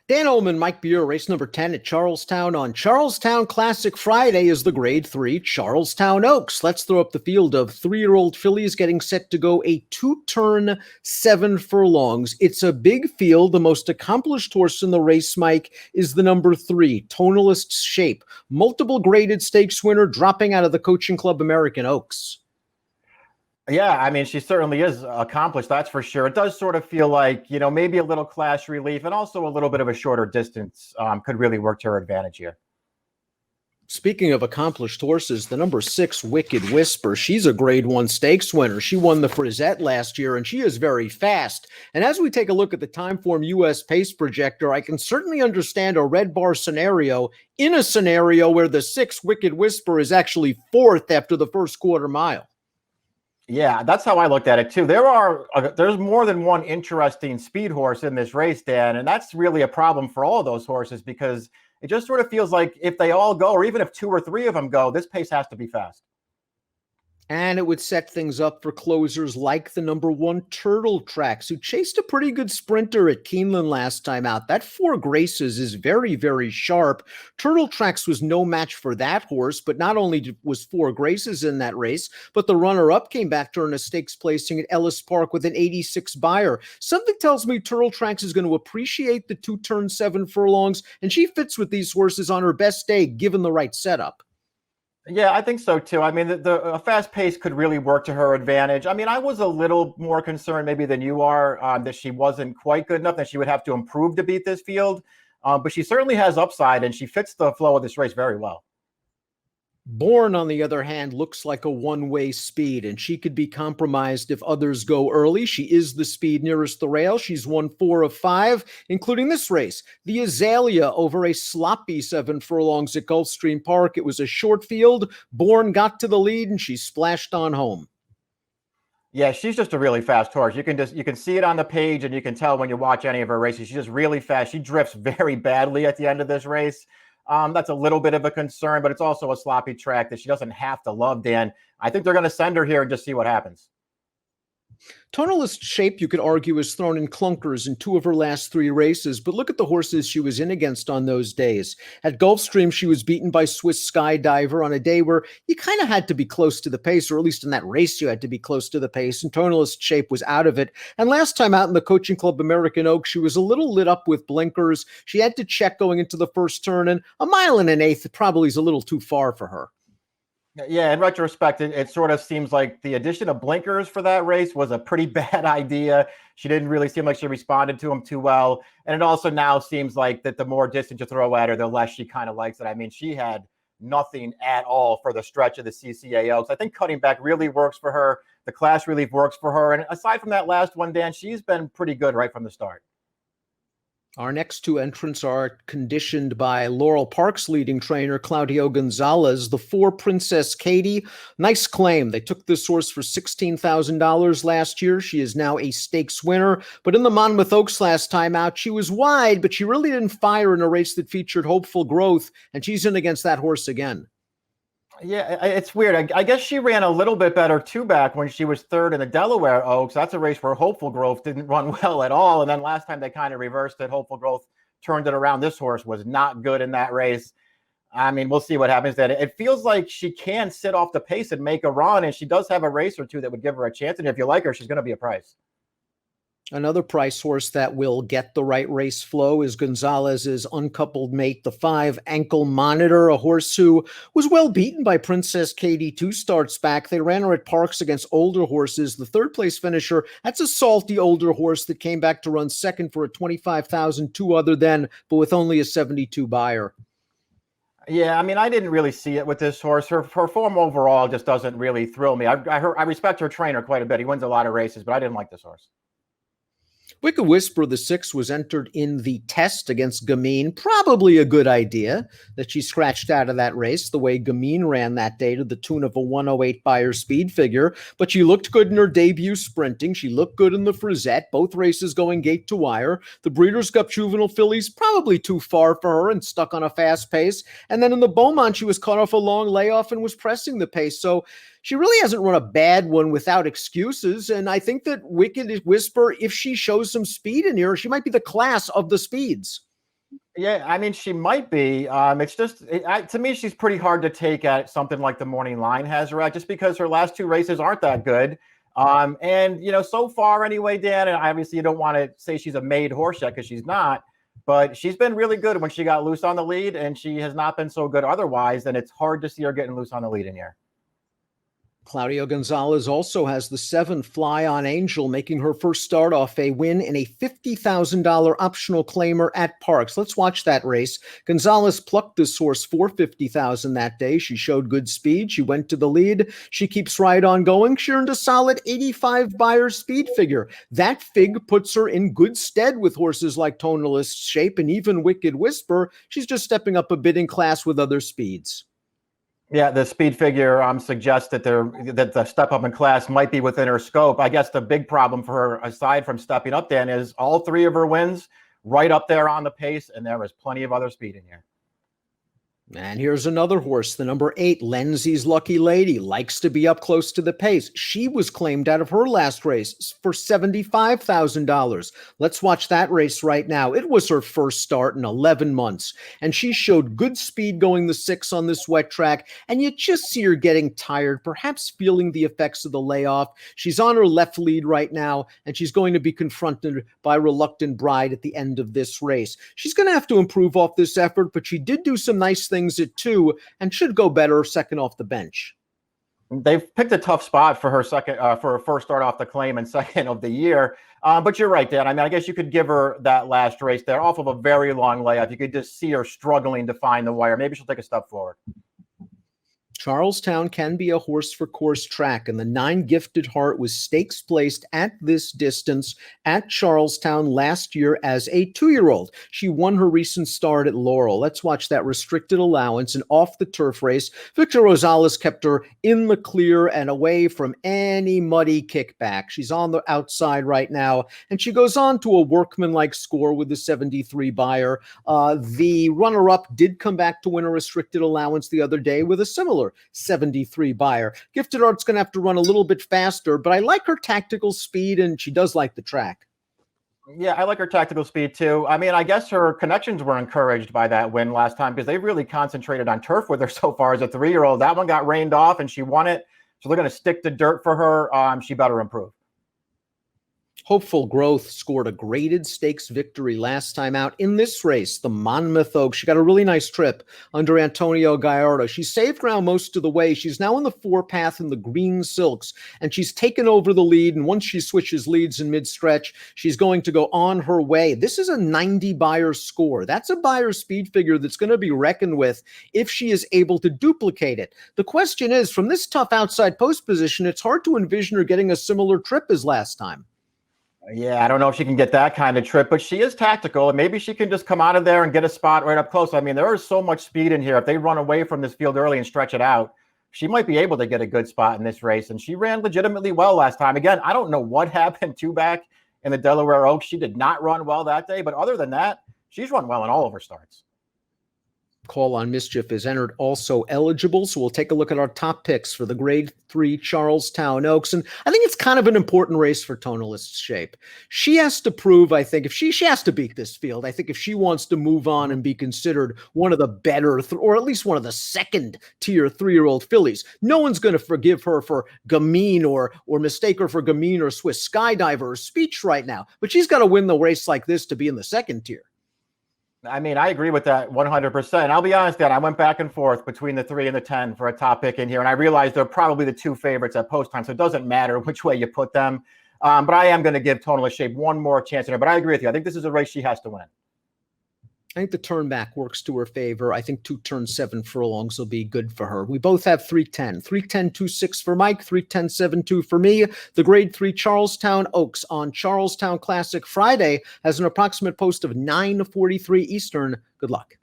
Dan Illman, Mike Buer, race number 10 at Charlestown on Charlestown Classic Friday is the Grade 3 Charlestown Oaks. Let's throw up the field of 3-year-old fillies getting set to go a 2-turn, 7 furlongs. It's a big field. The most accomplished horse in the race, Mike, is the number 3, Tonalist Shape. Multiple graded stakes winner dropping out of the Coaching Club American Oaks. Yeah, I mean, she certainly is accomplished, that's for sure. It does sort of feel like, maybe a little clash relief and also a little bit of a shorter distance could really work to her advantage here. Speaking of accomplished horses, the number 6, Wicked Whisper, she's a Grade 1 stakes winner. She won the Frisette last year, and she is very fast. And as we take a look at the Timeform US Pace Projector, I can certainly understand a red bar scenario in a scenario where the 6, Wicked Whisper, is actually 4th after the first quarter mile. Yeah, that's how I looked at it too. There's more than one interesting speed horse in this race, Dan, and that's really a problem for all of those horses because it just sort of feels like if they all go, or even if 2 or 3 of them go, this pace has to be fast. And it would set things up for closers like the number 1 Turtle Tracks, who chased a pretty good sprinter at Keeneland last time out. That 4 Graces is very, very sharp. Turtle Tracks was no match for that horse, but not only was 4 Graces in that race, but the runner-up came back to earn a stakes placing at Ellis Park with an 86 buyer. Something tells me Turtle Tracks is going to appreciate the 2-turn, 7 furlongs, and she fits with these horses on her best day, given the right setup. Yeah, I think so too. I mean, a fast pace could really work to her advantage. I mean, I was a little more concerned maybe than you are that she wasn't quite good enough, that she would have to improve to beat this field. But she certainly has upside, and she fits the flow of this race very well. Bourne, on the other hand, looks like a one-way speed, and she could be compromised if others go early. She is the speed nearest the rail. She's won 4 of 5, including this race. The Azalea over a sloppy 7 furlongs at Gulfstream Park. It was a short field. Bourne got to the lead, and she splashed on home. Yeah, she's just a really fast horse. You can see it on the page, and you can tell when you watch any of her races. She's just really fast. She drifts very badly at the end of this race. That's a little bit of a concern, but it's also a sloppy track that she doesn't have to love, Dan. I think they're going to send her here and just see what happens. Tonalist Shape, you could argue, is thrown in clunkers in 2 of her last 3 races, but look at the horses she was in against on those days. At Gulfstream, she was beaten by Swiss Skydiver on a day where you kind of had to be close to the pace, or at least in that race you had to be close to the pace, and Tonalist Shape was out of it. And last time out in the Coaching Club American Oaks, she was a little lit up with blinkers. She had to check going into the first turn, and 1 1/8 probably is a little too far for her. Yeah, in retrospect, it sort of seems like the addition of blinkers for that race was a pretty bad idea. She didn't really seem like she responded to them too well. And it also now seems like that the more distance you throw at her, the less she kind of likes it. I mean, she had nothing at all for the stretch of the CCA Oaks. I think cutting back really works for her. The class relief works for her. And aside from that last one, Dan, she's been pretty good right from the start. Our next 2 entrants are conditioned by Laurel Park's leading trainer, Claudio Gonzalez. The 4, Princess Katie. Nice claim. They took this horse for $16,000 last year. She is now a stakes winner. But in the Monmouth Oaks last time out, she was wide, but she really didn't fire in a race that featured Hopeful Growth, and she's in against that horse again. Yeah, it's weird. I guess she ran a little bit better back when she was 3rd in the Delaware Oaks. That's a race where Hopeful Growth didn't run well at all. And then last time they kind of reversed it. Hopeful Growth turned it around. This horse was not good in that race. I mean, we'll see what happens then. It feels like she can sit off the pace and make a run, and she does have a race or 2 that would give her a chance. And if you like her, she's going to be a price. Another price horse that will get the right race flow is Gonzalez's uncoupled mate, the 5, Ankle Monitor, a horse who was well beaten by Princess Katie 2 starts back. They ran her at Parks against older horses. The 3rd place finisher, that's a salty older horse that came back to run 2nd for a $25,002 other than, but with only a 72 buyer. Yeah, I mean, I didn't really see it with this horse. Her form overall just doesn't really thrill me. I respect her trainer quite a bit. He wins a lot of races, but I didn't like this horse. Wicked Whisper, the 6, was entered in the test against Gamine. Probably a good idea that she scratched out of that race the way Gamine ran that day to the tune of a 108 buyer speed figure. But she looked good in her debut sprinting. She looked good in the Frisette, both races going gate to wire. The Breeders' Cup Juvenile fillies, probably too far for her and stuck on a fast pace. And then in the Beaumont, she was caught off a long layoff and was pressing the pace. So she really hasn't run a bad one without excuses, and I think that Wicked Whisper, if she shows some speed in here, she might be the class of the speeds. Yeah, I mean, she might be. It's just to me, she's pretty hard to take at something like the morning line has her at, just because her last two races aren't that good. And so far anyway, Dan. And obviously, you don't want to say she's a made horse yet because she's not. But she's been really good when she got loose on the lead, and she has not been so good otherwise. And it's hard to see her getting loose on the lead in here. Claudio Gonzalez also has the 7 Fly on Angel, making her first start off a win in a $50,000 optional claimer at Parks. Let's watch that race. Gonzalez plucked this horse for $50,000 that day. She showed good speed. She went to the lead. She keeps right on going. She earned a solid 85 Beyer speed figure. That fig puts her in good stead with horses like Tonalist Shape and even Wicked Whisper. She's just stepping up a bit in class with other speeds. Yeah, the speed figure suggests that the step up in class might be within her scope. I guess the big problem for her, aside from stepping up, Dan, is all 3 of her wins right up there on the pace, and there is plenty of other speed in here. And here's another horse, the number 8, Lindsay's Lucky Lady, likes to be up close to the pace. She was claimed out of her last race for $75,000. Let's watch that race right now. It was her first start in 11 months, and she showed good speed going the 6 on this wet track, and you just see her getting tired, perhaps feeling the effects of the layoff. She's on her left lead right now, and she's going to be confronted by Reluctant Bride at the end of this race. She's going to have to improve off this effort, but she did do some nice things at 2 and should go better second off the bench. They've picked a tough spot for her for her first start off the claim and second of the year. But you're right, Dan. I mean, I guess you could give her that last race there off of a very long layoff. You could just see her struggling to find the wire. Maybe she'll take a step forward. Charlestown can be a horse for course track, and the 9 Gifted Heart was stakes placed at this distance at Charlestown last year as a 2-year-old. She won her recent start at Laurel. Let's watch that restricted allowance and off the turf race. Victor Rosales kept her in the clear and away from any muddy kickback. She's on the outside right now, and she goes on to a workmanlike score with the 73 Beyer. The runner-up did come back to win a restricted allowance the other day with a similar 73 Beyer. Gifted Heart's going to have to run a little bit faster, but I like her tactical speed, and she does like the track. Yeah, I like her tactical speed too. I mean, I guess her connections were encouraged by that win last time because they really concentrated on turf with her so far as a 3-year-old. That one got rained off and she won it. So they're going to stick to dirt for her. She better improve. Hopeful Growth scored a graded stakes victory last time out in this race, the Monmouth Oaks. She got a really nice trip under Antonio Gallardo. She saved ground most of the way. She's now in the 4 path in the Green Silks, and she's taken over the lead. And once she switches leads in mid-stretch, she's going to go on her way. This is a 90 Beyer score. That's a Beyer speed figure that's going to be reckoned with if she is able to duplicate it. The question is, from this tough outside post position, it's hard to envision her getting a similar trip as last time. Yeah, I don't know if she can get that kind of trip, but she is tactical, and maybe she can just come out of there and get a spot right up close. I mean, there is so much speed in here. If they run away from this field early and stretch it out, she might be able to get a good spot in this race. And she ran legitimately well last time. Again, I don't know what happened to back in the Delaware Oaks. She did not run well that day, but other than that, she's run well in all of her starts. Call on Mischief is entered also eligible. So we'll take a look at our top picks for the Grade 3 Charlestown Oaks. And I think it's kind of an important race for Tonalist Shape. She has to prove, I think, if she has to beat this field. I think if she wants to move on and be considered one of the better, or at least one of the second tier 3-year-old fillies, no one's going to forgive her for Gamine or mistake her for Gamine or Swiss Skydiver or Speech right now. But she's got to win the race like this to be in the second tier. I mean, I agree with that 100%. I'll be honest, Dan, I went back and forth between the 3 and the 10 for a top pick in here, and I realized they're probably the 2 favorites at post time, so it doesn't matter which way you put them. But I am going to give Tonalist Shape one more chance in her. But I agree with you. I think this is a race she has to win. I think the turn back works to her favor. I think 2 turn 7 furlongs will be good for her. We both have 310. 310-2-6 for Mike, 310-7-2 for me. The Grade 3 Charlestown Oaks on Charlestown Classic Friday has an approximate post of 9:43 Eastern. Good luck.